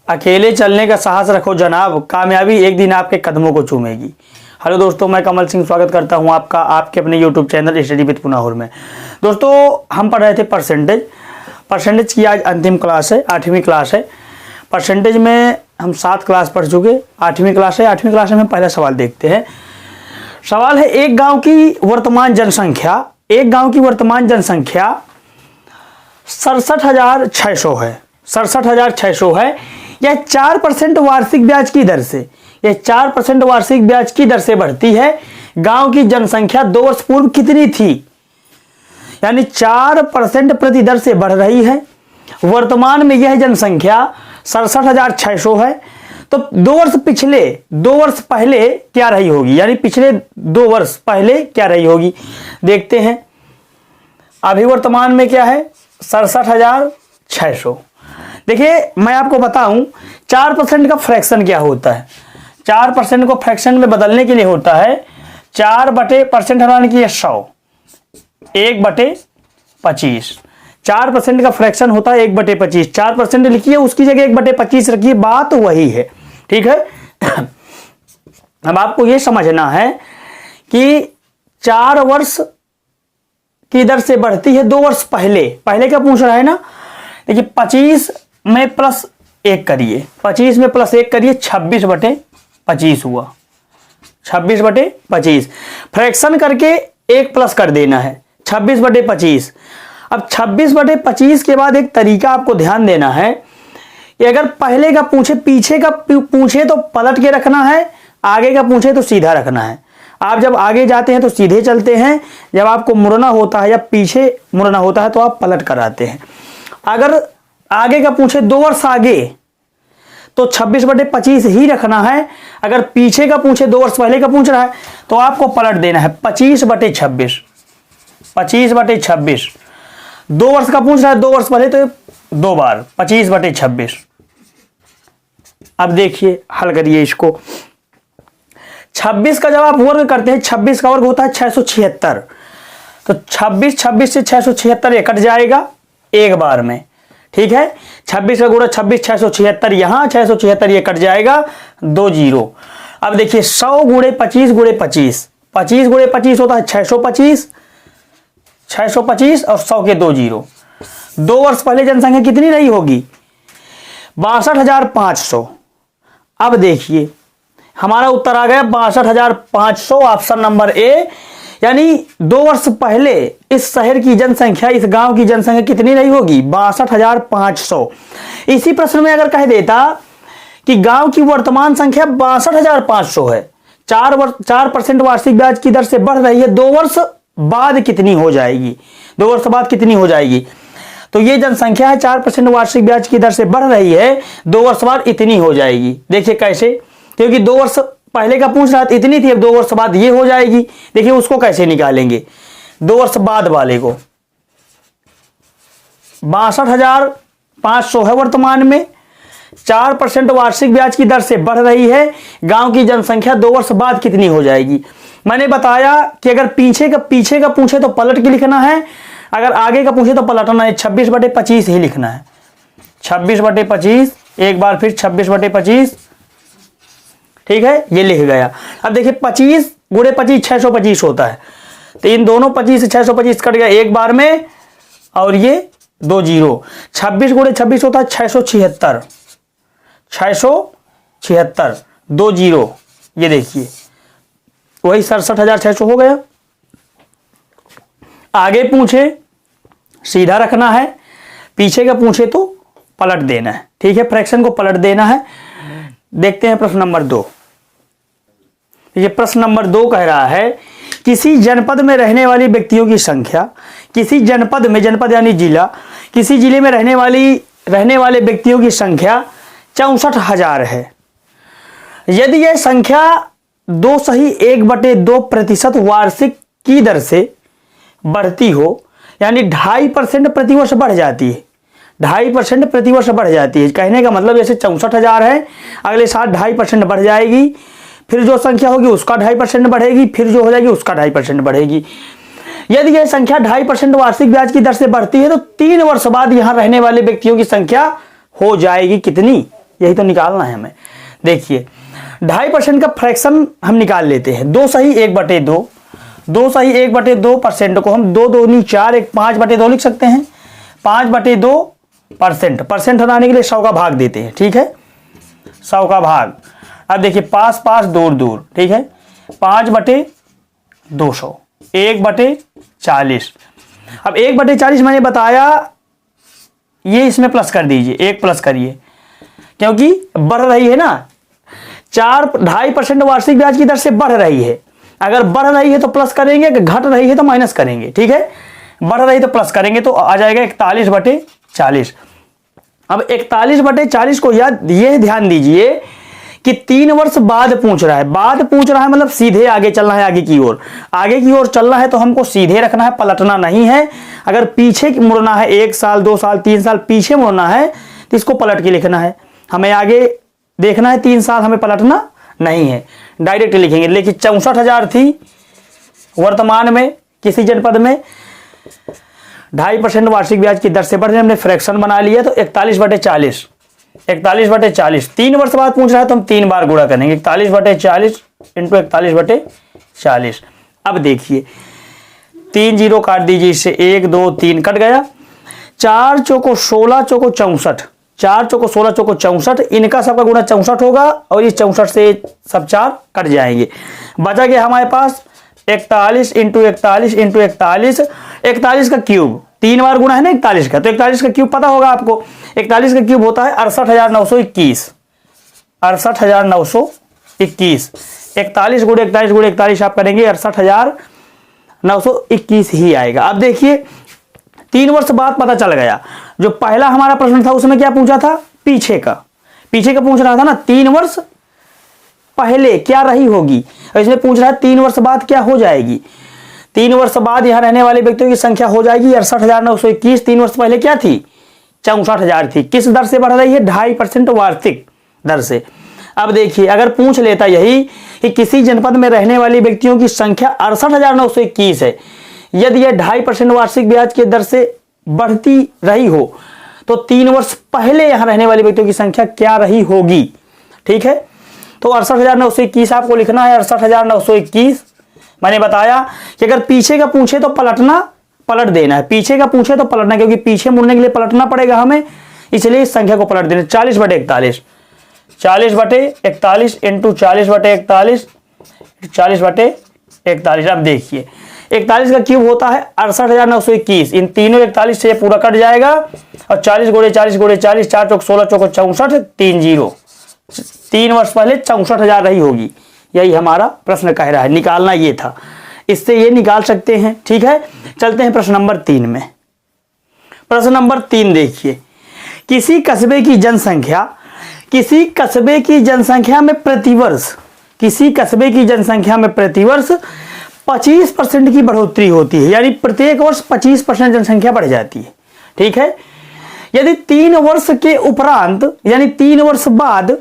अकेले चलने का साहस रखो जनाब, कामयाबी एक दिन आपके कदमों को चूमेगी। हेलो दोस्तों, मैं कमल सिंह स्वागत करता हूं आपका आपके अपने यूट्यूब चैनल स्टडी विद पुनाहुर में। दोस्तों, हम पढ़ रहे थे परसेंटेज की आज अंतिम क्लास है, 8वीं क्लास है। परसेंटेज में हम 7 क्लास पढ़ चुके, 8वीं क्लास है। 8वीं क्लास में हम पहला सवाल देखते हैं। सवाल है, एक गाँव की वर्तमान जनसंख्या 67,600 है। 67,600 है। यह 4% वार्षिक ब्याज की दर से 4% वार्षिक ब्याज की दर से बढ़ती है। गांव की जनसंख्या 2 वर्ष पूर्व कितनी थी? यानी 4% प्रति दर से बढ़ रही है। वर्तमान में यह जनसंख्या 67,600 है। तो 2 वर्ष पहले क्या रही होगी? यानी पिछले 2 वर्ष पहले क्या रही होगी, देखते हैं। अभी वर्तमान में क्या है? 67,600। देखिए, मैं आपको बताऊं 4% का फ्रैक्शन क्या होता है। 4% को फ्रैक्शन में बदलने के लिए होता है 4/% हटाने की 100, 1/25। 4% का फ्रैक्शन होता है 1/25। 4% लिखिए, उसकी जगह 1/25 रखिए, बात वही है। ठीक है। अब आपको यह समझना है कि 4 वर्ष की दर से बढ़ती है 2 वर्ष पहले क्या पूछ रहा है ना? देखिए, 25 में प्लस 1 करिए, 25 में प्लस 1 करिए, 26/25 हुआ। 26/25 फ्रैक्शन करके 1 प्लस कर देना है, 26/25। अब 26/25 के बाद एक तरीका आपको ध्यान देना है कि अगर पहले का पूछे, पीछे का पूछे तो पलट के रखना है, आगे का पूछे तो सीधा रखना है। आप जब आगे जाते हैं तो सीधे चलते हैं, जब आपको मुड़ना होता है या पीछे मुड़ना होता है तो आप पलट कर आते हैं। अगर आगे का पूछे 2 वर्ष आगे तो 26/25 ही रखना है। अगर पीछे का पूछे 2 वर्ष पहले का पूछ रहा है तो आपको पलट देना है 25/26। 25/26 2 वर्ष का पूछ रहा है, 2 वर्ष पहले तो 2 बार 25/26। अब देखिए, हल करिए इसको। 26 का जब आप वर्ग करते हैं, 26 का वर्ग होता है 676। तो 26 से 676 ये कट जाएगा एक बार में। ठीक है। 26 का गुणा 26, 676 यहां, 676 ये कट जाएगा, 2 जीरो। अब देखिए, 100 गुणे 25 गुणे 25, 25 गुणे 25 होता है 625 और 100 के 2 जीरो। 2 वर्ष पहले जनसंख्या कितनी रही होगी? 62,500। अब देखिए, हमारा उत्तर आ गया 62,500, ऑप्शन नंबर ए। यानी 2 वर्ष पहले इस शहर की जनसंख्या, इस गांव की जनसंख्या कितनी रही होगी? 62,500। इसी प्रश्न में अगर कह देता कि गांव की वर्तमान संख्या 62,500 है, 4% वार्षिक ब्याज की दर से बढ़ रही है, 2 वर्ष बाद कितनी हो जाएगी? 2 वर्ष बाद कितनी हो जाएगी? तो ये जनसंख्या है, 4% वार्षिक ब्याज की दर से बढ़ रही है, 2 वर्ष बाद इतनी हो जाएगी। देखिए कैसे, क्योंकि 2 वर्ष पहले का पूछ रहा था, इतनी थी, अब 2 वर्ष बाद ये हो जाएगी। देखिए उसको कैसे निकालेंगे, 2 वर्ष बाद वाले को। 62,500 है वर्तमान में, 4% वार्षिक ब्याज की दर से बढ़ रही है, गांव की जनसंख्या 2 वर्ष बाद कितनी हो जाएगी? मैंने बताया कि अगर पीछे का पूछे तो पलट के लिखना है, अगर आगे का पूछे तो पलटना है, 26/25 ही लिखना है। 26/25, एक बार फिर 26/25। ठीक है, ये लिख गया। अब देखिए, 25 गुणे 25 625 होता है, तो इन दोनों 25 से 625 कट गया एक बार में, और ये 2 जीरो। 26 गुणे 26 होता है 676, 2 जीरो। ये देखिए, वही 67,600 हो गया। आगे पूछे सीधा रखना है, पीछे का पूछे तो पलट देना है। ठीक है, फ्रैक्शन को पलट देना है। देखते हैं प्रश्न नंबर 2। ये प्रश्न नंबर 2 कह रहा है, किसी जनपद में रहने वाली व्यक्तियों की संख्या, किसी जनपद में, जनपद यानी जिला, किसी जिले में रहने वाले व्यक्तियों की संख्या 64,000 है। यदि यह संख्या 2.1/2% वार्षिक की दर से बढ़ती हो, यानी 2.5% प्रतिवर्ष बढ़ जाती है, 2.5% प्रतिवर्ष बढ़ जाती है। कहने का मतलब जैसे 64,000 है, अगले साल 2.5% बढ़ जाएगी, फिर जो संख्या होगी उसका 2.5% बढ़ेगी, फिर जो हो जाएगी उसका 2.5% बढ़ेगी। यदि यह संख्या 2.5% वार्षिक ब्याज की दर से बढ़ती है तो 3 वर्ष बाद यहां रहने वाले व्यक्तियों की संख्या हो जाएगी कितनी? यही तो निकालना है हमें। देखिए 2.5% का फ्रैक्शन हम निकाल लेते हैं। 2 सही 1/2, 2 सही 1/2% को हम 2 दूनी 4, 1 5/2 लिख सकते हैं। 5/2% परसेंट हटाने के लिए 100 का भाग देते हैं, ठीक है, 100 का भाग। अब देखिए पास पास दूर दूर, ठीक है, 5/200, 1/40। अब 1/40 मैंने बताया, ये इसमें प्लस कर दीजिए, 1 प्लस करिए, क्योंकि बढ़ रही है ना, 2.5% वार्षिक ब्याज की दर से बढ़ रही है। अगर बढ़ रही है तो प्लस करेंगे, घट रही है तो माइनस करेंगे, ठीक है। बढ़ रही तो प्लस करेंगे तो आ जाएगा 41/40। अब 41/40 को ये ध्यान दीजिए कि 3 वर्ष बाद पूछ रहा है। बाद पूछ रहा है मतलब सीधे आगे चलना है, आगे की ओर, आगे की ओर चलना है तो हमको सीधे रखना है, पलटना नहीं है। अगर पीछे मुड़ना है, 1 साल 2 साल 3 साल पीछे मुड़ना है तो इसको पलट के लिखना है। हमें आगे देखना है, 3 साल हमें पलटना नहीं है, डायरेक्ट लिखेंगे। लेकिन 64,000 थी वर्तमान में किसी जनपद में, 2.5% वार्षिक ब्याज की दर से बढ़ रही, हमने फ्रैक्शन बना लिया तो 41/40, 41/40। 3 वर्ष बाद पूछ रहा है तो हम 3 बार गुणा करेंगे, 41/40 इंटू 41/40। अब देखिए 3 जीरो काट दीजिए, इससे 1 2 3 कट गया। 4 चौको 16, चौको 64, 4 चौको 16, चौको 64, इनका सबका गुणा 64 होगा और इस 64 से सब 4 कट जाएंगे। बचा गया हमारे पास 41 इंटू 41 इंटू 41, 41 का क्यूब, 3 बार गुणा है ना 41 का, तो 41 का क्यूब पता होगा आपको। 41 का क्यूब होता है 68,921, 68,921। 41 गुणे 41 गुणे 41 आप करेंगे 68,921 ही आएगा। अब देखिए 3 वर्ष बाद पता चल गया, जो पहला हमारा प्रश्न था उसमें क्या पूछा था, पीछे का पूछ रहा था ना, 3 वर्ष पहले क्या रही होगी, इसमें पूछ रहा है 3 वर्ष बाद क्या हो जाएगी। 3 वर्ष बाद यहां रहने वाले व्यक्तियों की संख्या हो जाएगी 68,921। 3 वर्ष पहले क्या थी, 64,000 थी। किस दर से बढ़ रही है, 2.5% वार्षिक दर से। अब देखिए अगर पूछ लेता यही कि किसी जनपद में रहने वाले व्यक्तियों की संख्या 68,921 है, यदि यह 2.5% वार्षिक ब्याज की दर से बढ़ती रही हो तो 3 वर्ष पहले यहां रहने वाले व्यक्तियों की संख्या क्या रही होगी, ठीक है। तो 68,921 आपको लिखना है, 68,921। मैंने बताया कि अगर पीछे का पूछे तो पलट देना है, पीछे का पूछे तो पलटना, क्योंकि पीछे मुड़ने के लिए पलटना पड़ेगा हमें, इसलिए इस संख्या को पलट देना। 40/41, 40/41 इंटू 40/41, 40/41। अब देखिए 41 का क्यूब होता है 68,921, इन तीनों 41 से पूरा कट जाएगा और 40 गुणे 40 गुणे 40, 4 चौक 16 चौको 64, 3 जीरो। 3 वर्ष पहले 64,000 रही होगी, यही हमारा प्रश्न कह रहा है, निकालना ये था, इससे ये निकाल सकते हैं, ठीक है। चलते हैं प्रश्न नंबर 3 में। प्रश्न नंबर 3 देखिए, किसी कस्बे की जनसंख्या में प्रतिवर्ष 25% की बढ़ोतरी होती है, यानी प्रत्येक वर्ष 25% जनसंख्या बढ़ जाती है, ठीक है। यदि 3 वर्ष के उपरांत यानी 3 वर्ष बाद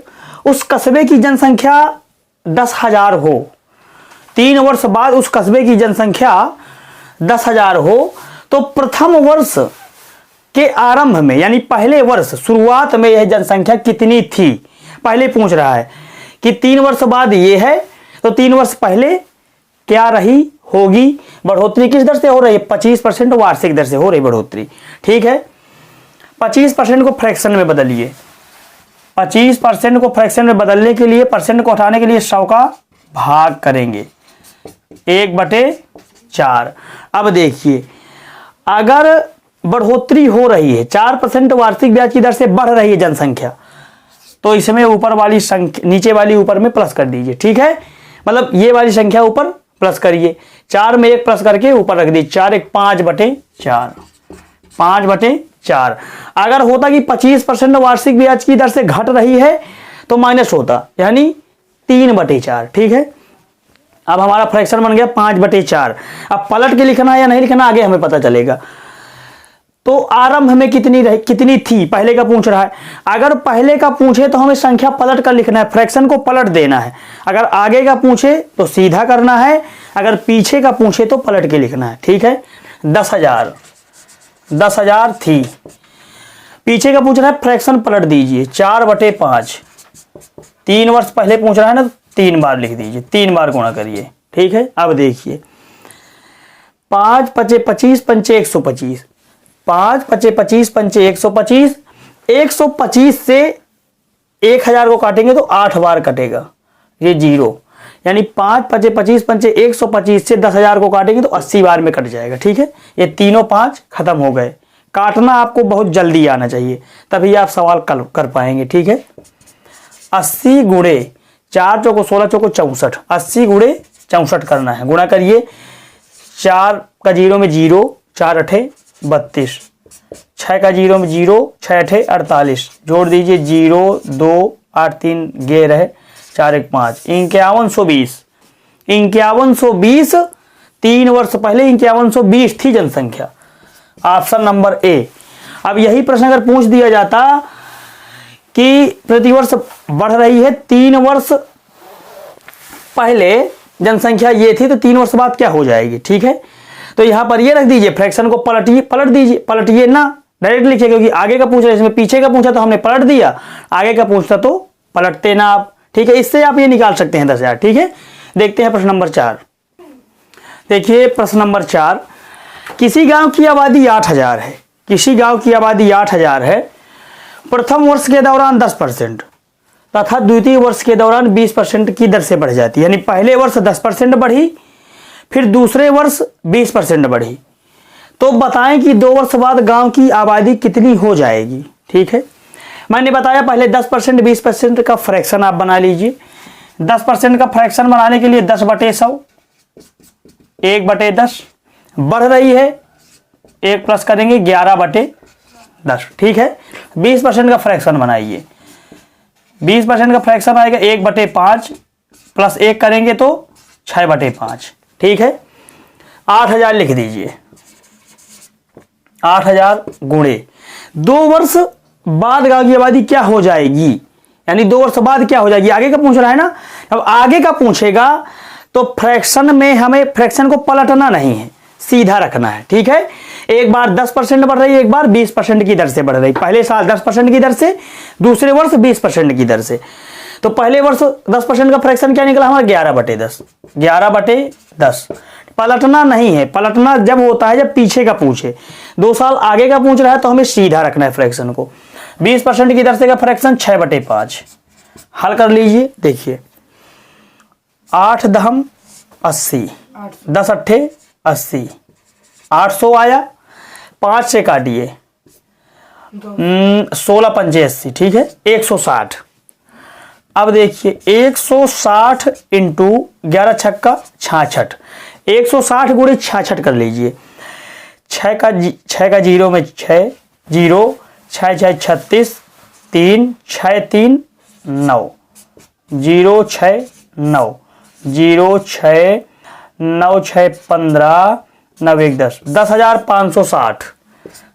उस कस्बे की जनसंख्या 10,000 हो, 3 वर्ष बाद उस कस्बे की जनसंख्या 10,000 हो, तो प्रथम वर्ष के आरंभ में यानी पहले वर्ष शुरुआत में यह जनसंख्या कितनी थी, पहले पूछ रहा है कि 3 वर्ष बाद ये है तो 3 वर्ष पहले क्या रही होगी। बढ़ोतरी किस दर से हो रही है, 25% वार्षिक दर से हो रही बढ़ोतरी, ठीक है। 25% को फ्रैक्शन में बदलिए, 25% को फ्रैक्शन में बदलने के लिए, परसेंट को हटाने के लिए 100 का भाग करेंगे, 1/4। अब देखिए अगर बढ़ोतरी हो रही है, 4% वार्षिक ब्याज की दर से बढ़ रही है जनसंख्या, तो इसमें ऊपर वाली संख्या नीचे वाली ऊपर में प्लस कर दीजिए, ठीक है। मतलब ये वाली संख्या ऊपर प्लस करिए, 4 में 1 प्लस करके ऊपर रख दीजिए, 4 1 5/4, 5/4। अगर होता कि 25% वार्षिक ब्याज की दर से घट रही है तो माइनस होता, यानी 3/4, ठीक है। अब हमारा फ्रैक्शन बन गया 5/4। अब पलट के लिखना है या नहीं लिखना आगे हमें पता चलेगा। तो आरंभ में कितनी थी, पहले का पूछ रहा है। अगर पहले का पूछे तो हमें संख्या पलट कर लिखना है, फ्रैक्शन को पलट देना है। अगर आगे का पूछे तो सीधा करना है, अगर पीछे का पूछे तो पलट के लिखना है, ठीक है। 10,000 थी, पीछे का पूछ रहा है फ्रैक्शन पलट दीजिए 4/5, 3 वर्ष पहले पूछ रहा है ना, 3 बार लिख दीजिए, 3 बार गुणा करिए। ठीक है, अब देखिए 5 पचे 25 पंचे 125, 5 पचे 25 पंचे 125, 125 से 1000 को काटेंगे तो 8 बार कटेगा, ये 0, यानी 5 पचे 25 पंचे 125 से 10,000 को काटेंगे तो 80 बार में कट जाएगा। ठीक है, ये तीनों 5 खत्म हो गए। काटना आपको बहुत जल्दी आना चाहिए, तभी आप सवाल कर पाएंगे। ठीक है, 80 गुणे 4 चौको 16 चौको 64, 80 गुणे 64 करना है, गुणा करिए। 4 का 0 में 0, 4 अठे 32, 6 का 0 में 0, 6 अठे 48, जोड़ दीजिए 0 2 8 3 गे रहे, 4 1 5, 5120, 5120, 3 वर्ष पहले 5120 थी जनसंख्या। Option number A. अब यही प्रश्न अगर पूछ दिया जाता कि प्रतिवर्ष बढ़ रही है, 3 वर्ष पहले जनसंख्या ये थी तो 3 वर्ष बाद क्या हो जाएगी। ठीक है, तो यहां पर ये रख दीजिए, फ्रैक्शन को पलटिए ना, डायरेक्ट लिखिए, क्योंकि आगे का पूछ रहे, इसमें पीछे का पूछा तो हमने पलट दिया, आगे का पूछता तो पलटते ना आप। ठीक है, इससे आप ये निकाल सकते हैं 10,000। ठीक है, देखते हैं प्रश्न नंबर 4। देखिए प्रश्न नंबर 4, किसी गांव की आबादी 8,000 है, किसी गांव की आबादी 8,000 है, प्रथम वर्ष के दौरान 10% तथा द्वितीय वर्ष के दौरान 20% की दर से बढ़ जाती है, यानी पहले वर्ष 10% बढ़ी, फिर दूसरे वर्ष 20% बढ़ी, तो बताएं कि 2 वर्ष बाद गांव की आबादी कितनी हो जाएगी। ठीक है, मैंने बताया पहले 10% 20% का फ्रैक्शन आप बना लीजिए। 10% का फ्रैक्शन बनाने के लिए 10/100, 1/10 बढ़ रही है, 1 प्लस करेंगे 11/10। ठीक है, 20% का फ्रैक्शन बनाइए, 20% का फ्रैक्शन आएगा 1/5 प्लस 1 करेंगे तो 6/5। ठीक है, 8,000 लिख दीजिए, 8,000 गुणे 2 वर्ष बाद गांव की आबादी क्या हो जाएगी, यानी 2 वर्ष बाद क्या हो जाएगी, आगे का पूछ रहा है ना। अब आगे का पूछेगा तो फ्रैक्शन में हमें फ्रैक्शन को पलटना नहीं है, सीधा रखना है। ठीक है, एक बार 10% बढ़ रही है, एक बार 20% की दर से बढ़ रही, पहले साल 10% की दर से, दूसरे वर्ष 20% की दर से। तो पहले वर्ष 10% का फ्रैक्शन क्या निकला हमारा 11/10, 11/10। पलटना नहीं है, पलटना जब होता है जब पीछे का पूछे, 2 साल आगे का पूछ रहा है तो हमें सीधा रखना है फ्रैक्शन को। 20% की दर से का फ्रैक्शन 6/5, हल कर लीजिए। देखिए 8 दहम 80, 10 अट्ठे 80, 800 आया, 5 से काटिए 16 पंचे 80। ठीक है, 160। अब देखिए 160 इंटू 11 छक्का 66, 160 गुणे 66 कर लीजिए। 6 का 0 में 6, 0, 6 6 36, 3 6 3 9, 0 6 9, 0 6 9 6 15 9 1 10, 10,560,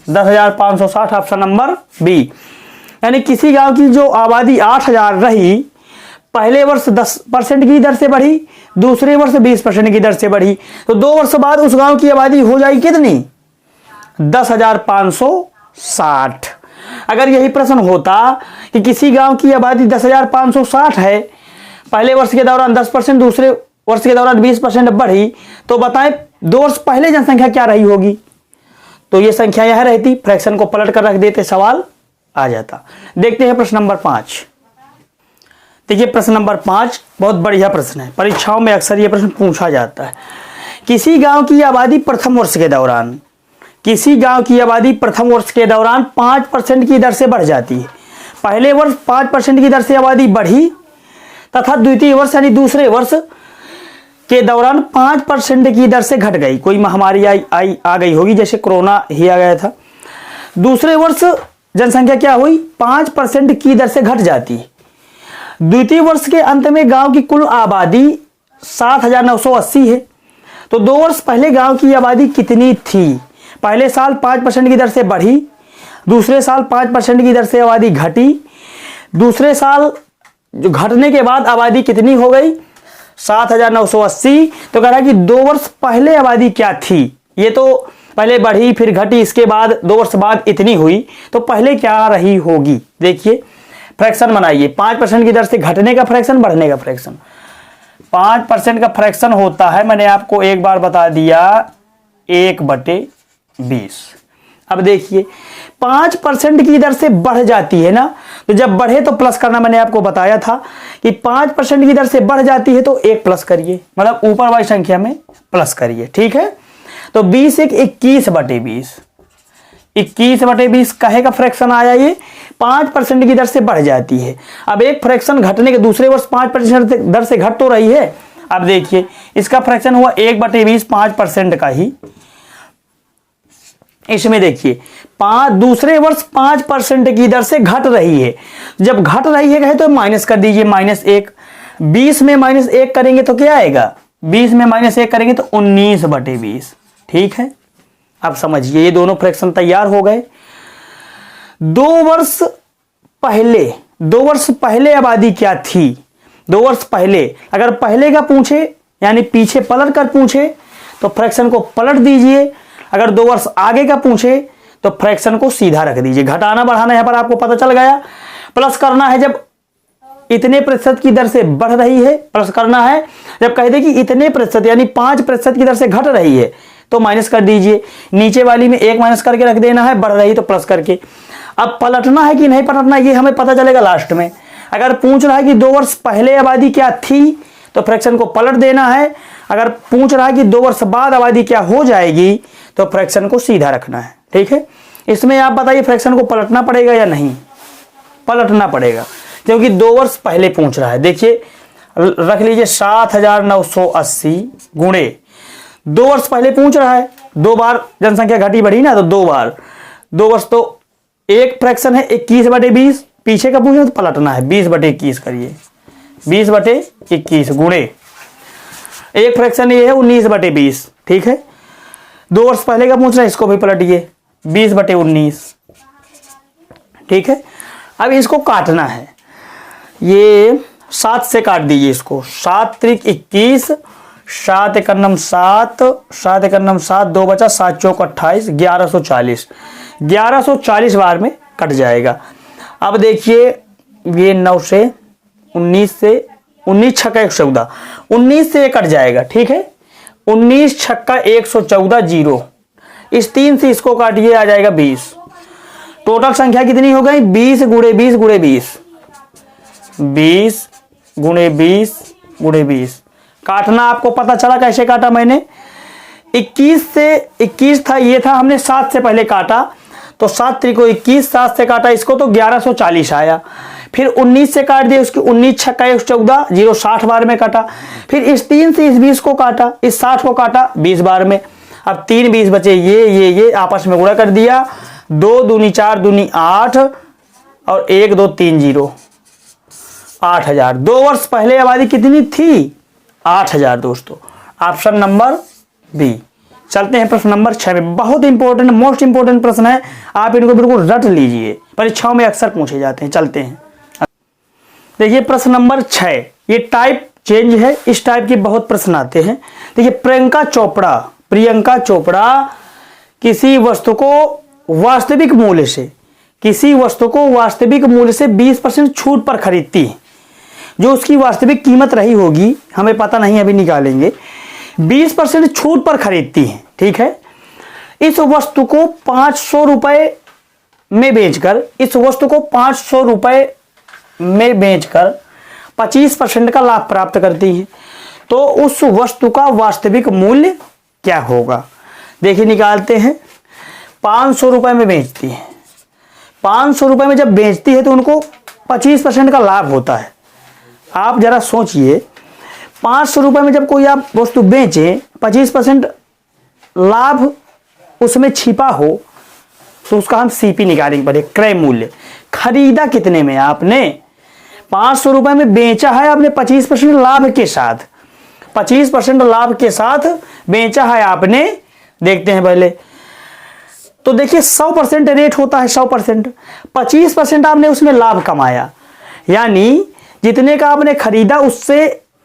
10,560 ऑप्शन नंबर बी। यानी किसी गांव की जो आबादी 8,000 रही, पहले वर्ष 10% की दर से बढ़ी, दूसरे वर्ष 20% की दर से बढ़ी, तो 2 वर्ष बाद उस गांव की आबादी हो जाएगी कितनी, 10,560। अगर यही प्रश्न होता कि किसी गांव की आबादी 10,560 है, पहले वर्ष के दौरान 10%, दूसरे वर्ष के दौरान 20% बढ़ी, तो बताएं 2 वर्ष पहले जनसंख्या क्या रही होगी। तो ये संख्या यह रहती, फ्रैक्शन को पलट कर रख देते, सवाल आ जाता। देखते हैं प्रश्न नंबर 5। देखिए प्रश्न नंबर 5 बहुत बढ़िया प्रश्न है, परीक्षाओं में अक्सर यह प्रश्न पूछा जाता है। किसी गांव की आबादी प्रथम वर्ष के दौरान, किसी गांव की आबादी प्रथम वर्ष के दौरान 5% की दर से बढ़ जाती है। पहले वर्ष 5% की दर से आबादी बढ़ी तथा द्वितीय वर्ष यानी दूसरे वर्ष के दौरान 5% की दर से घट गई, कोई महामारी आ गई होगी, जैसे कोरोना ही आ गया था। दूसरे वर्ष जनसंख्या क्या हुई, 5% की दर से घट जाती है। द्वितीय वर्ष के अंत में गांव की कुल आबादी 7,980 है। तो 2 वर्ष पहले गांव की आबादी कितनी थी, पहले साल 5% की दर से बढ़ी, दूसरे साल 5% की दर से आबादी घटी, दूसरे साल जो घटने के बाद आबादी कितनी हो गई 7,980। तो कह रहा है कि 2 वर्ष पहले आबादी क्या थी, ये तो पहले बढ़ी फिर घटी, इसके बाद 2 वर्ष बाद इतनी हुई, तो पहले क्या रही होगी। देखिए फ्रैक्शन बनाइए, 5% की दर से घटने का फ्रैक्शन, बढ़ने का फ्रैक्शन। 5% का फ्रैक्शन होता है, मैंने आपको एक बार बता दिया, 1/20। अब देखिए 5% की दर से बढ़ जाती है ना, तो जब बढ़े तो प्लस करना, मैंने आपको बताया था कि 5% की दर से बढ़ जाती है तो 1 प्लस करिए, मतलब ऊपर वाली संख्या में प्लस करिए, ठीक है। तो 20 एक 21/20, 21/20 कहे का फ्रैक्शन आया, ये 5% की दर से बढ़ जाती है। अब एक फ्रैक्शन घटने के दूसरे वर्ष 5% दर से घट तो रही है। अब देखिए इसका फ्रैक्शन हुआ 1/20, 5% का ही। इसमें देखिए दूसरे वर्ष 5% की दर से घट रही है, जब घट रही है कहे तो माइनस कर दीजिए, -1। 20 में -1 करेंगे तो क्या आएगा, 20 में -1 करेंगे तो 19/20, ठीक है। अब समझिए ये दोनों फ्रैक्शन तैयार हो गए। 2 वर्ष पहले आबादी क्या थी, 2 वर्ष पहले, अगर पहले का पूछे यानी पीछे पलट कर पूछे तो फ्रैक्शन को पलट दीजिए, अगर 2 वर्ष आगे का पूछे तो फ्रैक्शन को सीधा रख दीजिए। घटाना बढ़ाना यहां पर आपको पता चल गया। प्लस करना है जब इतने प्रतिशत की दर से बढ़ रही है, प्लस करना है जब कह दे कि इतने प्रतिशत यानी 5% की दर से घट रही है तो माइनस कर दीजिए, नीचे वाली में 1 माइनस करके रख देना है, बढ़ रही तो प्लस करके। अब पलटना है कि नहीं पलटना ये हमें पता चलेगा लास्ट में। अगर पूछ रहा है कि 2 वर्ष पहले आबादी क्या थी तो फ्रैक्शन को पलट देना है, अगर पूछ रहा है कि 2 वर्ष बाद आबादी क्या हो जाएगी तो फ्रैक्शन को सीधा रखना है, ठीक है। इसमें आप बताइए फ्रैक्शन को पलटना पड़ेगा या नहीं, पलटना पड़ेगा क्योंकि 2 वर्ष पहले पूछ रहा है। देखिए रख लीजिए 7,980 गुणे 2 वर्ष पहले पूछ रहा है, 2 बार जनसंख्या घटी बढ़ी ना, तो 2 बार 2 वर्ष, तो एक फ्रैक्शन है 21/20, पीछे का पूछना तो पलटना है, 20/21 करिए, 20/21 गुणे एक फ्रैक्शन ये है 19/20, ठीक है। 2 वर्ष पहले का पूछ रहा है, इसको भी पलटिए 20/19, ठीक है। अब इसको काटना है, ये 7 से काट दीजिए इसको, 7 त्रिक 21, 7 एकम 7, 7 एकम 7, 2 बचा, 7 चौक 28, 1140, 1140 बार में कट जाएगा। अब देखिए ये 9 से 19 से 19 छक्का 114, 19 से कट जाएगा, ठीक है। 19 छक्का 114 0, इस 3 से इसको काटिए, आ जाएगा 20। टोटल संख्या कितनी हो गई, 20 गुणे 20 गुणे 20, 20 गुणे 20 गुणे 20। काटना आपको पता चला कैसे काटा मैंने, 21 से 21 था, ये था, हमने 7 से पहले काटा तो 7 त्रिको 21, 7 से काटा इसको तो 1140 आया, फिर 19 से काट दिया उसकी, 19 छक्का 114 0, 60 बार में काटा, फिर इस 3 से इस 20 को काटा, इस 60 को काटा 20 बार में। अब 3 20 बचे, ये आपस में गुणा कर दिया, 2 दूनी 4 दूनी 8 और 1 2 3 0, 8000। 2 वर्ष पहले आबादी कितनी थी, 8000 दोस्तों, ऑप्शन नंबर बी। चलते हैं प्रश्न नंबर 6 में, बहुत इंपॉर्टेंट, मोस्ट इंपॉर्टेंट प्रश्न है, आप इनको बिल्कुल रट लीजिए, परीक्षाओं में अक्सर पूछे जाते हैं। चलते हैं, देखिए प्रश्न नंबर 6, ये टाइप चेंज है, इस टाइप के बहुत प्रश्न आते हैं। देखिए प्रियंका चोपड़ा किसी वस्तु को वास्तविक मूल्य से 20% छूट पर खरीदती है, जो उसकी वास्तविक कीमत रही होगी हमें पता नहीं, अभी निकालेंगे। 20% छूट पर खरीदती है, ठीक है। इस वस्तु को 500 रुपए में बेचकर 25% का लाभ प्राप्त करती है, तो उस वस्तु का वास्तविक मूल्य क्या होगा। देखिए निकालते हैं, 500 रुपए में बेचती है, 500 रुपए में जब बेचती है तो उनको 25% का लाभ होता है। आप जरा सोचिए, 500 रुपए में जब कोई आप वस्तु बेचें, 25% लाभ उसमें छिपा हो तो उसका हम सीपी निकालेंगे पड़े, क्रय मूल्य। खरीदा कितने में आपने, 500 रुपए में बेचा है आपने 25% लाभ के साथ, 25% लाभ के साथ बेचा है आपने। देखते हैं पहले, तो देखिए 100% रेट होता है, 100%, 25% आपने उसमें लाभ कमाया, यानी जितने का आपने खरीदा उससे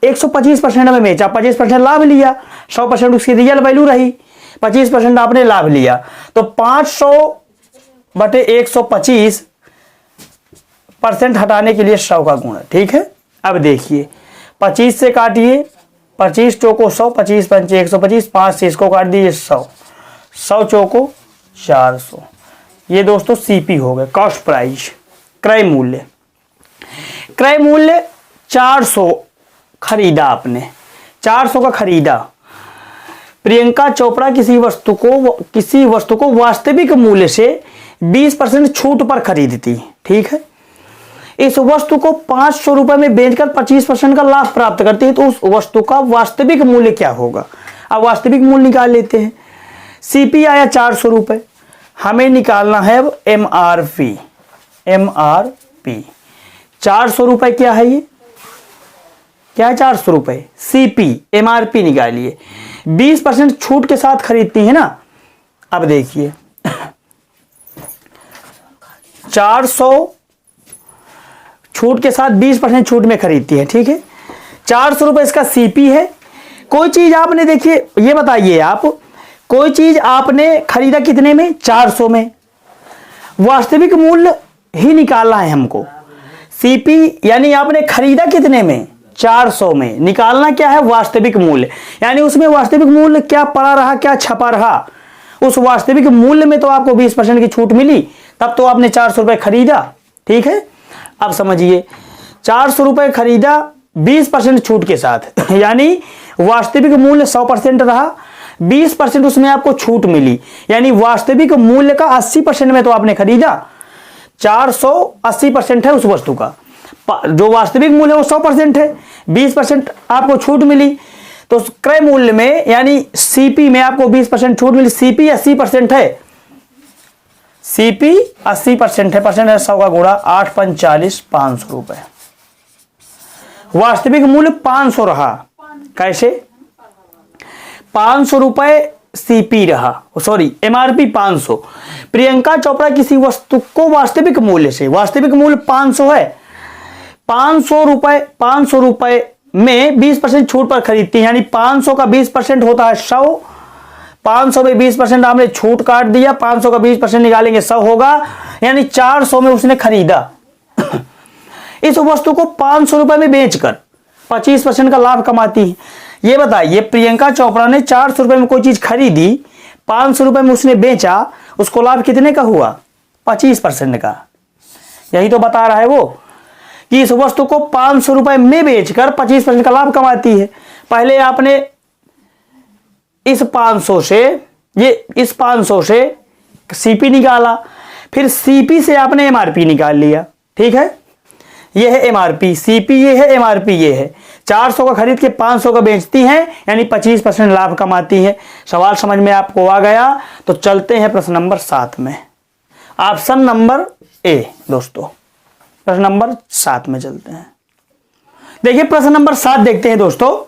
125% में बेचा, 25% लाभ लिया, 100% उसकी रियल वैल्यू रही। 25% आपने लाभ लिया, तो 500/125% हटाने के लिए 100 का गुण, ठीक है। अब देखिए 25 से काटिए, 25 चौको 100, 25 पंचे 125, 5 से इसको काट दीजिए 100, 100 चौको 400। ये दोस्तों सीपी हो गए, कॉस्ट प्राइस, क्रय मूल्य। क्रय मूल्य 400 खरीदा आपने, 400 का खरीदा। प्रियंका चोपड़ा किसी वस्तु को वास्तविक मूल्य से 20% छूट पर खरीदती, ठीक है। इस वस्तु को 500 रुपए में बेचकर 25% का लाभ प्राप्त करती है, तो उस वस्तु का वास्तविक मूल्य क्या होगा। अब वास्तविक मूल्य निकाल लेते हैं। सीपी आया 400 रुपए, हमें निकालना है अब एमआरपी। एमआरपी 400 रुपए क्या है, ये क्या है 400 रुपए। सीपी एमआरपी निकालिए, 20% छूट के साथ खरीदती है ना। अब देखिए 400 छूट के साथ 20% छूट में खरीदती है, ठीक है। 400 रुपए इसका सीपी है। कोई चीज आपने, देखिए ये बताइए आप, कोई चीज आपने खरीदा कितने में, 400 में। वास्तविक मूल्य ही निकालना है हमको। सीपी यानी आपने खरीदा कितने में, 400 में। निकालना क्या है, वास्तविक मूल्य, यानी उसमें वास्तविक मूल्य क्या पड़ा रहा, क्या छपा रहा। उस वास्तविक मूल्य में तो आपको 20% की छूट मिली, तब तो आपने 400 रुपए खरीदा, ठीक है। अब समझिए 400 रुपए खरीदा 20% छूट के साथ, यानी वास्तविक मूल्य 100% रहा, 20% उसमें आपको छूट मिली, यानी वास्तविक मूल्य का 80% में तो आपने खरीदा। 400 80% है उस वस्तु का, जो वास्तविक मूल्य है वो 100% है, 20% आपको छूट मिली, तो क्रय मूल्य में यानी सीपी में आपको 20% छूट मिली। सीपी 80% है, सीपी 80% है, परसेंट है 100 का गुणा 8 45 500 रुपए। वास्तविक मूल्य 500 रहा, कैसे 500 रुपए सीपी रहा, सॉरी एमआरपी 500। प्रियंका चोपड़ा किसी वस्तु को वास्तविक मूल्य से, वास्तविक मूल्य 500 है, 500 रुपए में 20% छूट पर खरीदती है, यानी 500 का 20% होता है 100। 500 में 20% आपने छूट काट दिया, 500 का 20% निकालेंगे 100 होगा, यानी 400 में उसने खरीदा। इस वस्तु को 500 रुपए में बेचकर 25% का लाभ कमाती है। ये बताइए प्रियंका चोपड़ा ने 400 रुपए में कोई चीज खरीदी, 500 रुपए में उसने बेचा, उसको लाभ कितने का हुआ, 25% का। यही तो बता रहा है वो कि इस वस्तु को 500 रुपए में बेचकर 25% का लाभ कमाती है। पहले आपने इस 500 से सीपी निकाला, फिर सीपी से आपने एमआरपी निकाल लिया, ठीक है। ये है एमआरपी, सीपी ये है, एमआरपी ये है। 400 का खरीद के 500 का बेचती हैं, यानी 25% लाभ कमाती है। सवाल समझ में आपको आ गया, तो चलते हैं प्रश्न नंबर 7 में। ऑप्शन नंबर ए दोस्तों, प्रश्न नंबर 7 में चलते हैं। देखिए प्रश्न नंबर 7 देखते हैं दोस्तों।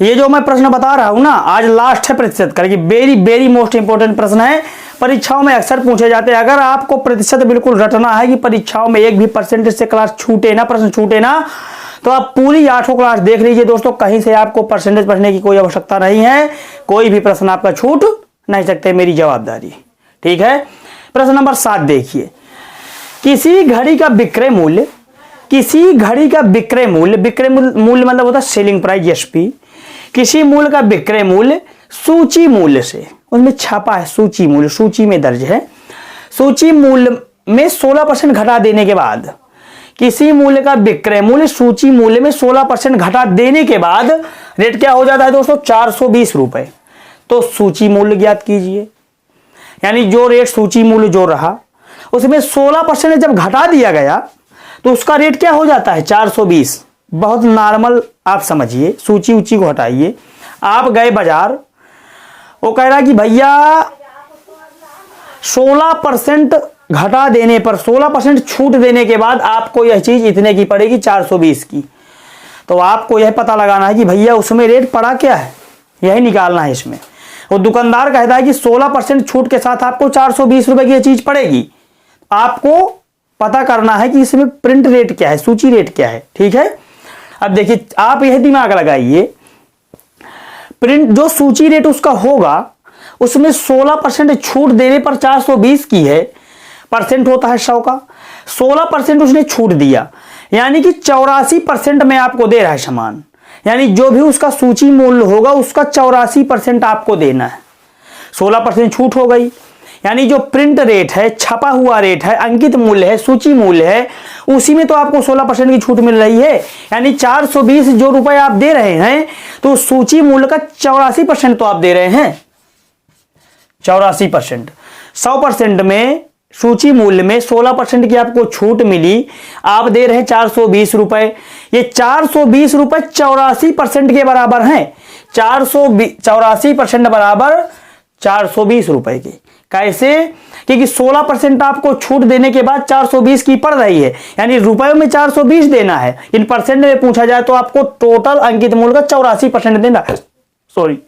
ये जो मैं प्रश्न बता रहा हूं ना, आज लास्ट है प्रतिशत का, वेरी वेरी मोस्ट इंपोर्टेंट प्रश्न है, परीक्षाओं में अक्सर पूछे जाते हैं। अगर आपको प्रतिशत बिल्कुल रटना है कि परीक्षाओं में एक भी परसेंटेज से क्लास छूटे ना, प्रश्न छूटे ना, तो आप पूरी 8 क्लास देख लीजिए दोस्तों। कहीं से आपको परसेंटेज पढ़ने की कोई आवश्यकता नहीं है, कोई भी प्रश्न आपका छूट नहीं सकते, मेरी जवाबदारी, ठीक है। प्रश्न नंबर 7 देखिए। किसी घड़ी का विक्रय मूल्य, विक्रय मूल्य मतलब होता है सेलिंग प्राइस, एसपी। किसी मूल्य का विक्रय मूल्य सूची मूल्य से, उसमें छापा है सूची मूल्य, सूची में दर्ज है, सूची मूल्य में 16% घटा देने के बाद, किसी मूल्य का विक्रय मूल्य सूची मूल्य में 16% घटा देने के बाद रेट क्या हो जाता है दोस्तों, 420 रुपए। तो सूची मूल्य ज्ञात कीजिए, यानी जो रेट सूची मूल्य जो रहा उसमें 16% जब घटा दिया गया तो उसका रेट क्या हो जाता है, 420। बहुत नॉर्मल आप समझिए, सूची ऊंची को हटाइए। आप गए बाजार, वो कह रहा कि भैया 16% घटा देने पर, 16% छूट देने के बाद आपको यह चीज इतने की पड़ेगी, 420 की। तो आपको यह पता लगाना है कि भैया उसमें रेट पड़ा क्या है, यही निकालना है इसमें। वो दुकानदार कहता है कि 16% छूट के साथ आपको 420 रुपए की यह चीज पड़ेगी। आपको पता करना है कि इसमें प्रिंट रेट क्या है, सूची रेट क्या है, ठीक है। अब देखिए आप यह दिमाग लगाइए, प्रिंट जो सूची रेट उसका होगा उसमें 16% छूट देने पर 420 की है, परसेंट होता है 100 का, 16% उसने छूट दिया, यानी कि 84% में आपको दे रहा है सामान, यानी जो भी उसका सूची मूल्य होगा उसका 84% आपको देना है। 16% छूट हो गई, यानी जो प्रिंट रेट है, छपा हुआ रेट है, अंकित मूल्य है, सूची मूल्य है, उसी में तो आपको 16% की छूट मिल रही है। यानी 420 जो रुपए आप दे रहे हैं तो सूची मूल्य का 84% तो आप दे रहे हैं। 84%, 100% में सूची मूल्य में 16% की आपको छूट मिली, आप दे रहे हैं 420 रुपए। ये 420 रुपए 84% के बराबर हैं। 84% बराबर 420 रुपए के। कैसे? क्योंकि 16% आपको छूट देने के बाद 420 की पड़ रही है, यानी रुपयों में 420 देना है। इन परसेंट में पूछा जाए तो आपको टोटल अंकित मूल्य का 84% देना है। सॉरी,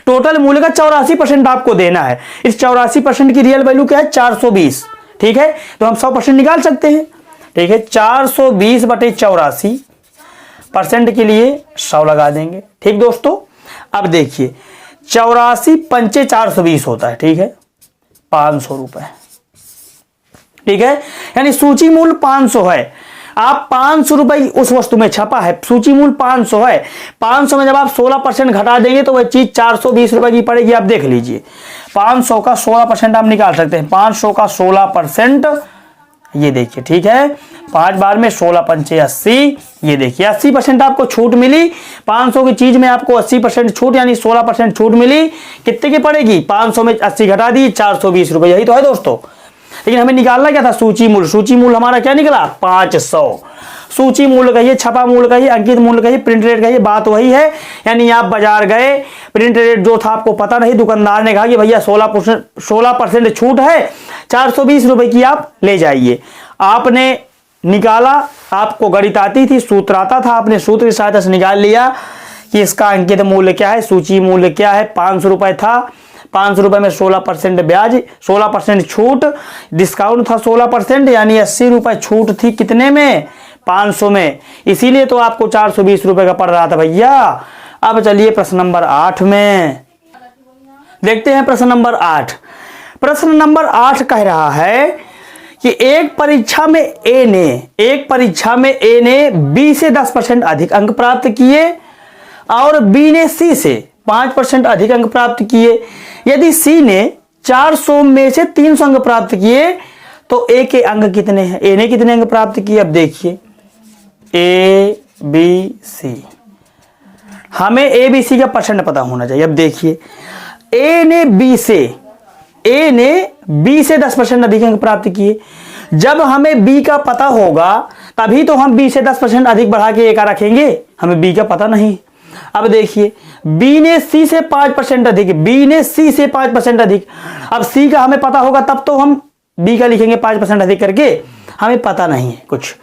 टोटल मूल्य का 84% आपको देना है। इस 84% की रियल वैल्यू क्या है? 420। ठीक है, तो हम 100% निकाल सकते हैं। ठीक है, 420 बटे 84% के लिए 100 लगा देंगे। ठीक दोस्तों, अब देखिए 84 पंचे 420 होता है। ठीक है, 500 रुपए। ठीक है, यानी सूची मूल्य 500 है। आप 500 रुपए उस वस्तु में छपा है, सूची मूल्य 500 है। 500 में जब आप 16% घटा देंगे तो वह चीज 420 रुपए की पड़ेगी। आप देख लीजिए, 500 का 16% आप निकाल सकते हैं। 500 का 16%, ये देखिए। ठीक है, 5 बार में 16 पंचे 80, ये देखिए 80% आपको छूट मिली। 500 की चीज में आपको 80% छूट, यानी 16% छूट मिली। कितने की पड़ेगी? 500 में 80 घटा दी, 420 रुपए। यही तो है दोस्तों। लेकिन हमें निकालना क्या था? सूची मूल्य। सूची मूल्य हमारा क्या निकला? 500। सूची मूल्य कहिए, छपा मूल्य कहिए, अंकित मूल्य कहिए, प्रिंट रेट कहिए, बात वही है। यानी आप बाजार गए, प्रिंट रेट जो था आपको पता नहीं, दुकानदार ने कहा कि भैया 16% छूट है, 420 रुपए की आप ले जाइए। आपने निकाला, आपको गणित आती थी, सूत्र आता था, आपने सूत्र की सहायता से निकाल लिया कि इसका अंकित मूल्य क्या है, सूची मूल्य क्या है। 500 रुपए था, 500 रुपए में 16% ब्याज, 16% छूट, डिस्काउंट था 16%, यानी 80 रुपए छूट थी कितने में? 500 में। इसीलिए तो आपको 420 रुपए का पड़ रहा था भैया। अब चलिए प्रश्न नंबर 8 में देखते हैं। प्रश्न नंबर 8, प्रश्न नंबर 8 कह रहा है कि एक परीक्षा में ए ने बी से 10% अधिक अंक प्राप्त किए और बी ने सी से 5% अधिक अंक प्राप्त किए। यदि सी ने 400 में से 300 अंक प्राप्त किए तो ए के अंक कितने हैं? ए ने कितने अंक प्राप्त किए? अब देखिए, ए बी सी, हमें ए बी सी का परसेंट पता होना चाहिए। अब देखिए, ए ने बी से 10% अधिक अंक प्राप्त किए। जब हमें बी का पता होगा तभी तो हम बी से 10% अधिक बढ़ा के ए का रखेंगे। हमें बी का पता नहीं। अब देखिए, बी ने सी से 5% अधिक, बी ने सी से 5% अधिक। अब सी का हमें पता होगा तब तो हम बी का लिखेंगे 5% अधिक करके। हमें पता नहीं है कुछ,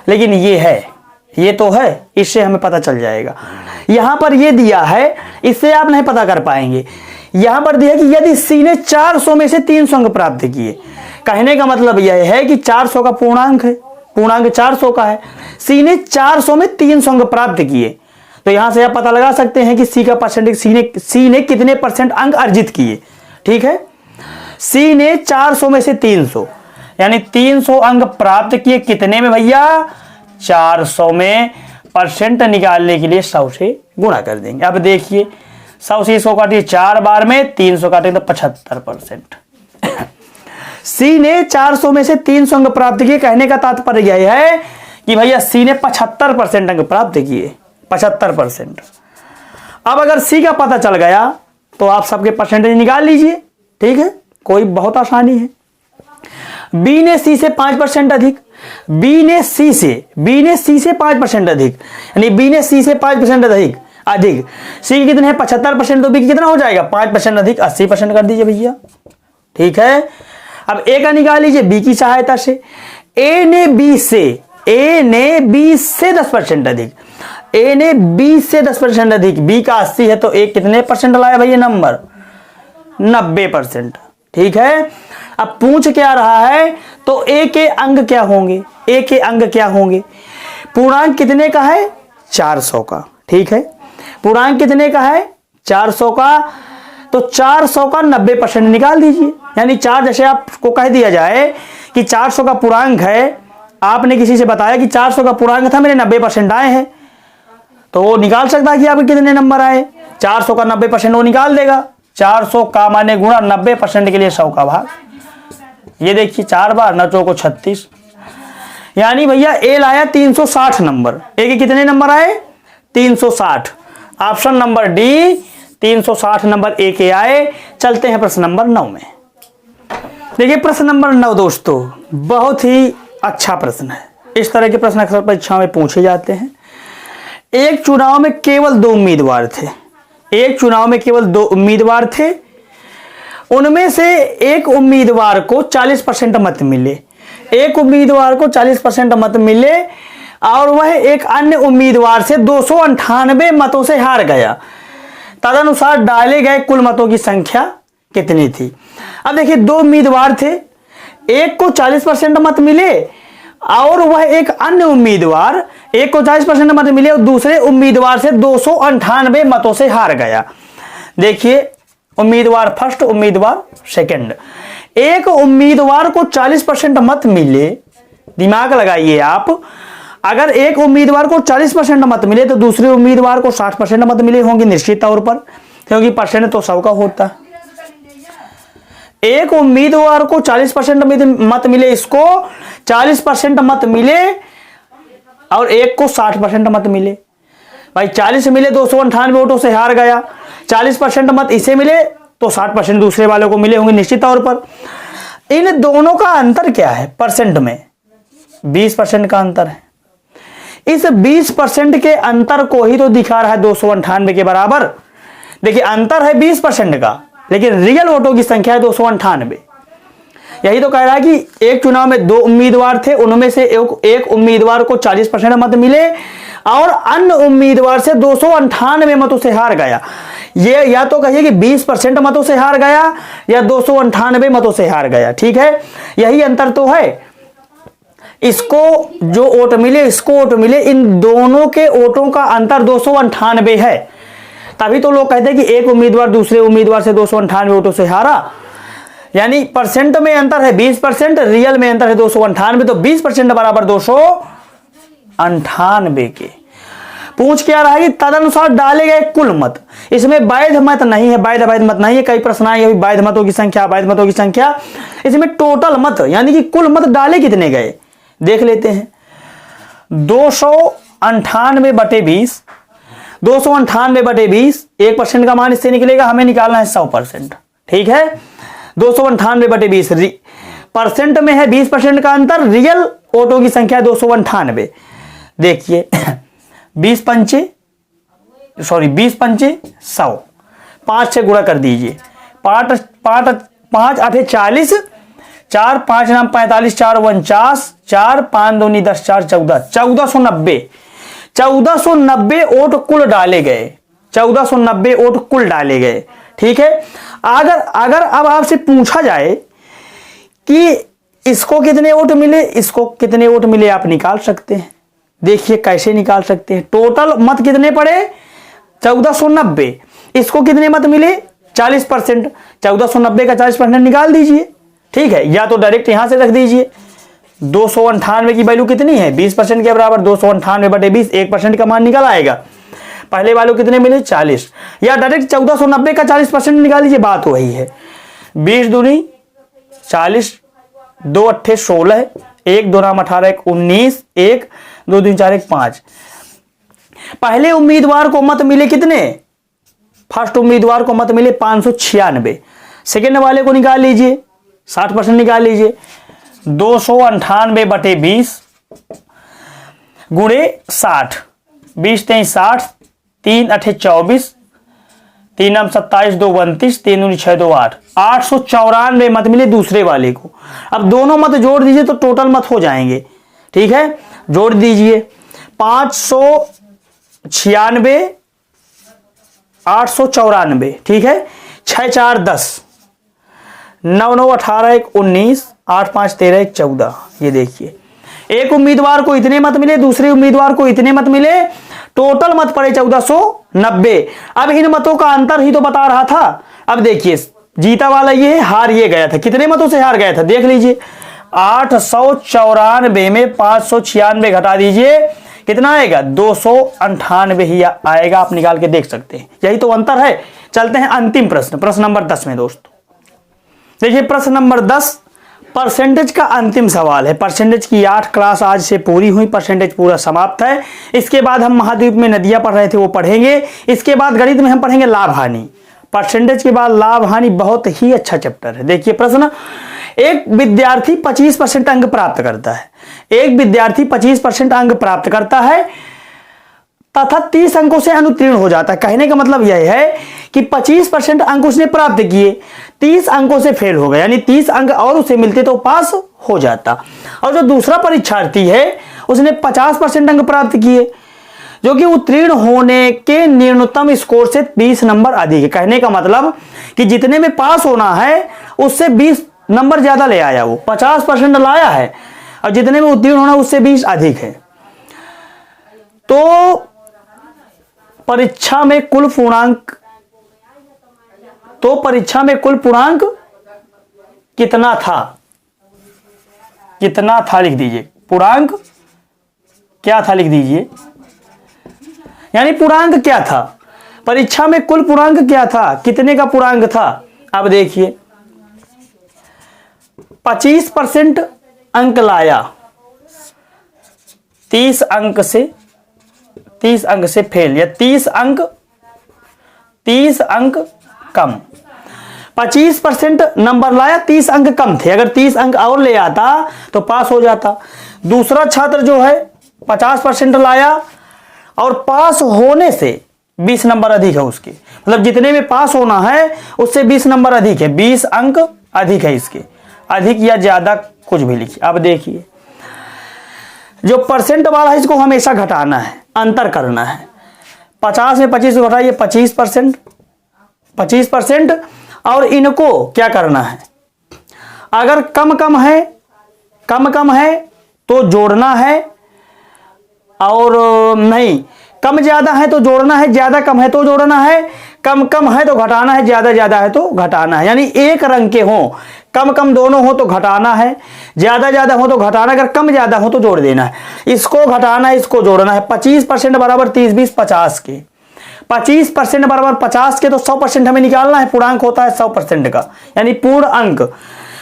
लेकिन ये है, ये तो है, इससे हमें पता चल जाएगा। यहां पर ये दिया है, इससे आप नहीं पता कर पाएंगे। यहां पर दिया कि यदि सी ने 400 में से 300 अंक प्राप्त किए, कहने का मतलब यह है कि 400 का पूर्णांक है, पूर्णांक 400 का है। सी ने 400 में 300 अंक प्राप्त किए, तो यहां से आप पता लगा सकते हैं कि सी का परसेंटेज, सी ने कितने % अंक अर्जित किए। ठीक है, सी ने 400 में से 300, यानी 300 अंक प्राप्त किए कितने में भैया? 400 में। परसेंट निकालने के लिए 100 से गुणा कर देंगे। अब देखिए, 100 से 100 काटिए 4 बार में, 300 काटेंगे तो 75%। सी ने 400 में से 300 अंक प्राप्त किए, कहने का तात्पर्य यह है कि भैया सी ने 75% अंक प्राप्त किए, 75%। अब अगर सी का पता चल गया तो आप सबके परसेंटेज निकाल लीजिए। ठीक है, कोई बहुत आसानी है। बी ने सी से 5% अधिक, बी ने सी से 5% अधिक, यानी बी ने सी से 5% अधिक, सी के कितने हैं? 75%, तो बी की कितना हो जाएगा? 5% अधिक, 80% कर दीजिए भैया। ठीक है, अब ए का निकाल लीजिए बी की सहायता से। ए ने बी से 10% अधिक, ए ने बी से 10% अधिक, बी का 80 है तो ए कितने % लाया भैया नंबर? 90%। ठीक है, अब पूछ क्या रहा है तो ए के अंक क्या होंगे? ए के अंक क्या होंगे? पूर्णांक कितने का है? 400 का। ठीक है, पूर्णांक कितने का है? 400 का। तो 400 का 90% निकाल दीजिए। यानी 4, जैसे आपको कह दिया जाए कि 400 का पूर्णांक है, आपने किसी से बताया कि 400 का पूर्णांक था, मेरे 90% आए हैं, तो वो निकाल सकता है कि आपके कितने नंबर आए। 400 का 90% वो निकाल देगा। 400 का माने गुणा 90% के लिए 100 का भाग। ये देखिए 4 बार 9 चौको 36, यानी भैया ए लाया 360 नंबर। ए के कितने नंबर आए? 360। Option number D 360 number A के आए। चलते हैं प्रश्न नंबर 9 में। देखिए प्रश्न नंबर 9 दोस्तों बहुत ही अच्छा प्रश्न है। इस तरह के प्रश्न अक्सर परीक्षा में पूछे जाते हैं। एक चुनाव में केवल 2 उम्मीदवार थे। एक चुनाव में केवल 2 उम्मीदवार थे। उनमें से एक उम्मीदवार को 40% मत मिले। एक उम्मीदवार को 40% मत मिले और वह एक अन्य उम्मीदवार से 298 मतों से हार गया। तदनुसार डाले गए कुल मतों की संख्या कितनी थी? अब देखिए 2 उम्मीदवार थे, एक को 40% मत मिले और वह एक अन्य उम्मीदवार, एक को 40% मत मिले और दूसरे उम्मीदवार से 298 मतों से हार गया। देखिए उम्मीदवार फर्स्ट, उम्मीदवार सेकंड। एक उम्मीदवार को 40% मत मिले, दिमाग लगाइए आप, अगर एक उम्मीदवार को 40% मत मिले तो दूसरे उम्मीदवार को 60% मत मिले होंगे निश्चित तौर पर, क्योंकि परसेंट तो 100 का होता है। एक उम्मीदवार को 40% मत मिले, इसको 40% मत मिले और एक को 60% मत मिले। भाई 40 मिले 298 वोटों से हार गया, 40% मत इसे मिले तो 60% दूसरे वालों को मिले होंगे निश्चित तौर पर। इन दोनों का अंतर क्या है? परसेंट में 20% का अंतर है। इस 20% के अंतर को ही तो दिखा रहा है 298 के बराबर। देखिए अंतर है 20% का, लेकिन रियल वोटों की संख्या है 298। यही तो कह रहा है कि एक चुनाव में 2 उम्मीदवार थे, उनमें से एक उम्मीदवार को 40% मत मिले और अन्य उम्मीदवार से 298 मतों से हार गया। ये या तो कहिए कि 20% मतों से हार गया या 298 मतों से हार गया। ठीक है, यही अंतर तो है। इसको जो वोट मिले, इसको वोट मिले, इन दोनों के वोटों का अंतर 298 है। तभी तो लोग कहते हैं कि एक उम्मीदवार दूसरे उम्मीदवार से 298 वोटों से हारा। यानी परसेंट में अंतर है 20%, रियल में अंतर है 298, तो 20% बराबर 298 के। पूछ क्या रहा है कि तदनुसार डाले गए कुल मत। इसमें वैध मत नहीं है, वैध अवैध मत नहीं है। कई प्रश्न आए वैध मतों की संख्या, वैध मतों की संख्या। इसमें टोटल मत यानी कि कुल मत डाले कितने गए देख लेते हैं। 298/20, 298/20, 1% का मान इससे निकलेगा, हमें निकालना है 100%। ठीक है, 298/20 परसेंट में है 20% का अंतर, रियल वोटों की संख्या 298। देखिए 20 पंचे 100, 5 से गुणा कर दीजिए। 5 8 40, 4 5 9 45, 4 49, 4 5 2 10 4 14, 1490। 1490 वोट कुल डाले गए, 1490 वोट कुल डाले गए। ठीक है, अगर अब आपसे पूछा जाए कि इसको कितने वोट मिले, इसको कितने वोट मिले, आप निकाल सकते हैं। देखिए कैसे निकाल सकते हैं। टोटल मत कितने पड़े? 1490। इसको कितने मत मिले? 40%। 1490 का 40% निकाल दीजिए। ठीक है, या तो डायरेक्ट यहां से रख दीजिए। 298 की वैल्यू कितनी है? 20% के बराबर 298/20, 1% का मान निकल आएगा। पहले वालों कितने मिले? 40। या डायरेक्ट 1490 का 40% निकाल लीजिए, बात वही है। 20 दूनी 40, 2 अट्ठे 16, 1 2 9 18, 1 19, 1 2 3 4 1 5। पहले उम्मीदवार को मत मिले कितने? फर्स्ट उम्मीदवार को मत मिले 596। सेकेंड वाले को निकाल लीजिए, 60% निकाल लीजिए। 298/20 गुणे 60, 20 3 60, 3 8 24, 3 9 27, 2 29, 3 9 6 2 8, 894 मत मिले दूसरे वाले को। अब दोनों मत जोड़ दीजिए तो टोटल मत हो जाएंगे। ठीक है, जोड़ दीजिए। 596, 894। ठीक है, 6 4 10, 9 9 18, 1 19, 8 5 13, 1 14। ये देखिए एक उम्मीदवार को इतने मत मिले, दूसरे उम्मीदवार को इतने मत मिले, टोटल मत पड़े 1490। अब इन मतों का अंतर ही तो बता रहा था, अब देखिए जीता वाला ये है, हार ये गया था, कितने मतों से हार गया था देख लीजिए। 894 में 596 घटा दीजिए, कितना आएगा 298 ही आएगा। आप निकाल के देख सकते हैं, यही तो अंतर है। चलते हैं अंतिम प्रश्न, प्रश्न नंबर 10 में दोस्तों। देखिए प्रश्न नंबर 10 परसेंटेज का अंतिम सवाल है। परसेंटेज की 8 क्लास आज से पूरी हुई, परसेंटेज पूरा समाप्त है। इसके बाद हम महाद्वीप में नदियां पढ़ रहे थे वो पढ़ेंगे। इसके बाद गणित में हम पढ़ेंगे लाभ हानि। परसेंटेज के बाद लाभ हानि बहुत ही अच्छा चैप्टर है। देखिए प्रश्न, एक विद्यार्थी 25% अंक प्राप्त करता है। एक विद्यार्थी 25% अंक प्राप्त करता है तथा 30 अंकों से अनुत्तीर्ण हो जाता है। कहने का मतलब यह है कि 25% अंक उसने प्राप्त किए, 30 अंकों से फेल हो गया, यानी 30 अंक और उसे मिलते तो पास हो जाता। और जो दूसरा परीक्षार्थी है उसने 50% अंक प्राप्त किए, जो कि उत्तीर्ण होने के न्यूनतम स्कोर से 20 नंबर अधिक है। कहने का मतलब कि जितने में पास होना है उससे 20 नंबर ज्यादा ले आया, वो 50% लाया है, और जितने में उत्तीर्ण होना उससे 20 अधिक है। तो परीक्षा में कुल पूर्णांक कितना था, कितना था लिख दीजिए। पूर्णांक क्या था लिख दीजिए, यानी पूर्णांक क्या था, परीक्षा में कुल पूर्णांक क्या था, कितने का पूर्णांक था। अब देखिए 25% अंक लाया, 30 अंक से फेल, या 30 अंक कम। 25% नंबर लाया, 30 अंक कम थे, अगर 30 अंक और ले आता तो पास हो जाता। दूसरा छात्र जो है 50% लाया और पास होने से 20 नंबर अधिक है उसके, मतलब जितने में पास होना है उससे 20 नंबर अधिक है, 20 अंक अधिक है इसके, अधिक या ज्यादा कुछ भी लिखिए। अब देखिए जो परसेंट वाला है इसको हमेशा घटाना है, अंतर करना है। 50 में 25 घटाइए 25%, और इनको क्या करना है, अगर कम कम है तो जोड़ना है, और नहीं कम ज्यादा है तो जोड़ना है, ज्यादा कम है तो जोड़ना है, कम है तो घटाना है, ज्यादा है तो घटाना है। यानी एक रंग के हों, कम दोनों हो तो घटाना है, ज्यादा हो तो घटाना, अगर कम ज्यादा हो तो जोड़ देना है। इसको घटाना है, इसको जोड़ना है। 25% बराबर 30 20 50 के, 25% बराबर 50 के, तो 100% हमें निकालना है। पूर्णांक होता है 100% का, यानी पूर्ण अंक।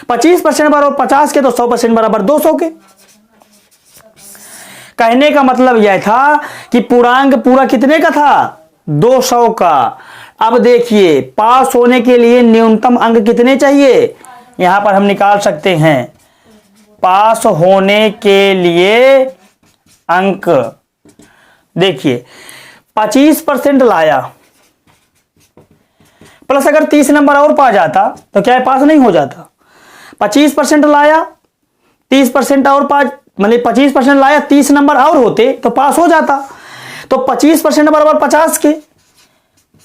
25% बराबर 50 के, तो 100% बराबर 200 के। कहने का मतलब यह था कि पूर्णांक पूरा कितने का था, 200 का। अब देखिए पास होने के लिए न्यूनतम अंक कितने चाहिए, यहां पर हम निकाल सकते हैं। पास होने के लिए अंक देखिए 25% लाया, प्लस अगर 30 नंबर और पा जाता तो क्या पास नहीं हो जाता। 25% लाया, 30% और पा, मतलब 25% लाया, 30 नंबर और होते तो पास हो जाता। तो 25% बराबर 50 के,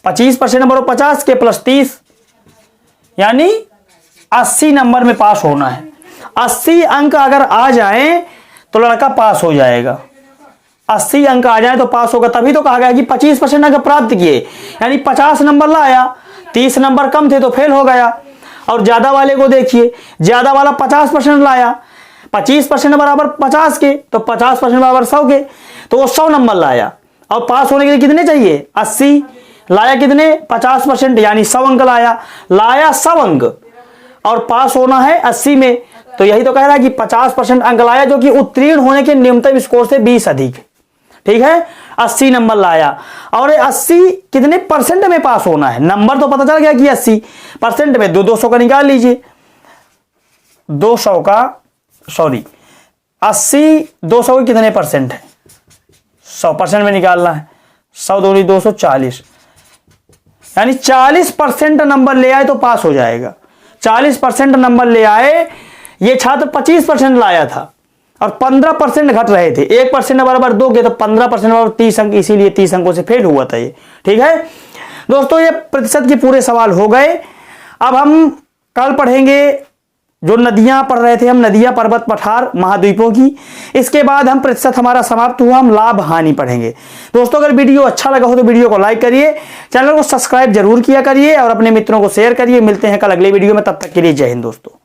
25% बराबर 50 के प्लस 30, यानी 80 नंबर में पास होना है। 80 अंक अगर आ जाए तो लड़का पास हो जाएगा। 80 अंक आ जाए तो पास होगा। तभी तो कहा गया कि 25% अंक प्राप्त किए, यानी 50 नंबर लाया, 30 नंबर कम थे तो फेल हो गया। और ज्यादा वाले को देखिए, ज्यादा वाला 50% लाया, 25% बराबर 50 के, तो 50% बराबर 100 के, तो वो 100 नंबर लाया। और पास होने के लिए कितने चाहिए, 80 लाया, कितने 50%, यानी 100 अंक लाया 100 अंक, और पास होना है 80 में। तो यही तो कह रहा है कि 50% अंक लाया, जो कि उत्तीर्ण होने के न्यूनतम स्कोर से 20 अधिक है। ठीक है, 80 नंबर लाया, और 80 कितने परसेंट में पास होना है, नंबर तो पता चल गया कि 80% में 200 का निकाल लीजिए। 200 का 80 200 के कितने परसेंट है, 100% में निकालना है। 100 दूनी 240, यानी 40% नंबर ले आए तो पास हो जाएगा। 40% नंबर ले आए, ये छात्र 25% लाया था और 15% घट रहे थे। 1% बराबर 2 के, तो 15% बराबर 30 अंक, इसीलिए 30 अंकों से फेल हुआ था ये। ठीक है दोस्तों, ये प्रतिशत के पूरे सवाल हो गए। अब हम कल पढ़ेंगे जो नदियां पढ़ रहे थे हम, नदियां, पर्वत, पठार, महाद्वीपों की। इसके बाद हम प्रतिशत हमारा समाप्त हुआ, हम लाभ हानि पढ़ेंगे। दोस्तों अगर वीडियो अच्छा लगा हो तो वीडियो को लाइक करिए, चैनल को सब्सक्राइब जरूर किया करिए और अपने मित्रों को शेयर करिए। मिलते हैं कल अगले वीडियो में, तब तक के लिए जय हिंद दोस्तों।